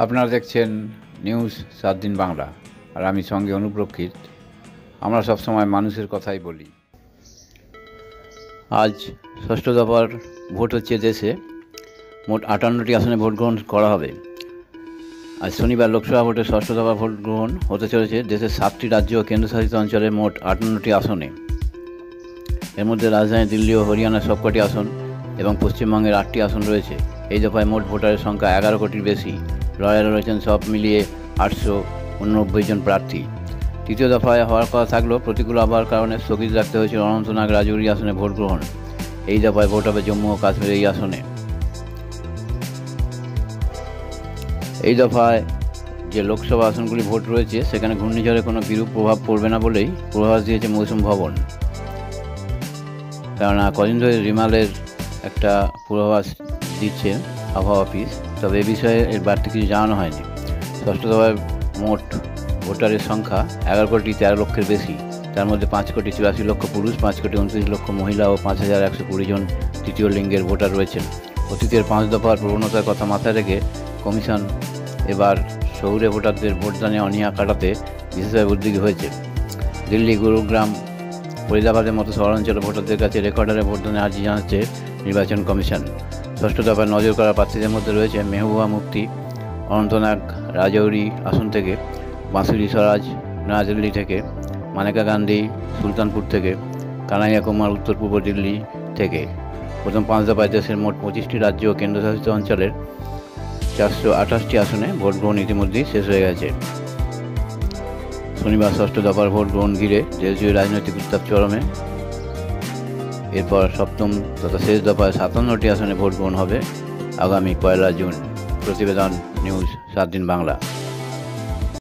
আপনারা দেখছেন নিউজ 7 দিন বাংলা, আর আমি সঙ্গে অনুপ্রক্ষিত। আমরা সবসময় মানুষের কথাই বলি। আজ ষষ্ঠ দফার ভোট হচ্ছে দেশে। মোট 58টি আসনে ভোট গ্রহণ করা হবে। আজ শনিবার লোকসভা ভোটের ষষ্ঠ দফা ভোট গ্রহণ হতে চলেছে দেশের 7টি রাজ্য ও কেন্দ্রশাসিত অঞ্চলের মোট 58টি আসনে। এর মধ্যে রাজধানী দিল্লি ও হরিয়ানার সবকটি আসন এবং পশ্চিমবঙ্গের 8টি আসন রয়েছে। এই দফায় মোট ভোটারের সংখ্যা 11 কোটির বেশি। লড়াইয়ে রয়েছেন সব মিলিয়ে 889 জন প্রার্থী। তৃতীয় দফায় হওয়ার কথা থাকলেও প্রতিকূল আবহাওয়ার কারণে স্থগিত রাখতে হয়েছিল অনন্তনাগ রাজৌরি আসনে ভোট গ্রহণ। এই দফায় ভোট হবে জম্মু ও কাশ্মীর এই আসনে। এই দফায় যে লোকসভা আসনগুলি ভোট রয়েছে সেখানে ঘূর্ণিঝড়ের কোনো বিরূপ প্রভাব পড়বে না বলেই পূর্বাভাস দিয়েছে মৌসুম ভবন। কেননা কদিন ধরে রিমালের একটা পূর্বাভাস দিচ্ছে আবহাওয়া অফিস, তবে এ বিষয়ে এর বাড়তি কিছু জানানো হয়নি। ষষ্ঠ দফায় মোট ভোটারের সংখ্যা 11,13,00,000 বেশি। তার মধ্যে 5,84,00,000 পুরুষ, 5,29,00,000 মহিলা ও 5,120 জন তৃতীয় লিঙ্গের ভোটার রয়েছেন। অতীতের 5 দফার প্রবণতার কথা মাথায় রেখে কমিশন এবার শহুরে ভোটারদের ভোটদানে অনীহা কাটাতে বিশেষভাবে উদ্যোগী হয়েছে। দিল্লি, গুরুগ্রাম, ফরিদাবাদের মতো শহরাঞ্চলের ভোটারদের কাছে রেকর্ডারে ভোটদানে আর্জি জানাচ্ছে নির্বাচন কমিশন। ষষ্ঠ দফায় নজর করা প্রার্থীদের মধ্যে রয়েছে মেহবুবা মুফতি অনন্তনাগ রাজৌরি আসন থেকে, বাঁশুরি স্বরাজ নয়াদিল্লি থেকে, মানেকা গান্ধী সুলতানপুর থেকে, কানাইয়া কুমার উত্তর পূর্ব দিল্লি থেকে। প্রথম 5 দফায় দেশের মোট 25টি রাজ্য ও কেন্দ্রশাসিত অঞ্চলের 428টি আসনে ভোট গ্রহণ ইতিমধ্যেই শেষ হয়ে গেছে। শনিবার ষষ্ঠ দফার ভোট গ্রহণ ঘিরে দেশজুড়ে রাজনৈতিক উত্তাপ চরমে। এরপর সপ্তম তথা শেষ দফায় 57টি আসনে ভোট গ্রহণ হবে আগামী 1 জুন। প্রতিবেদন নিউজ 7 দিন বাংলা।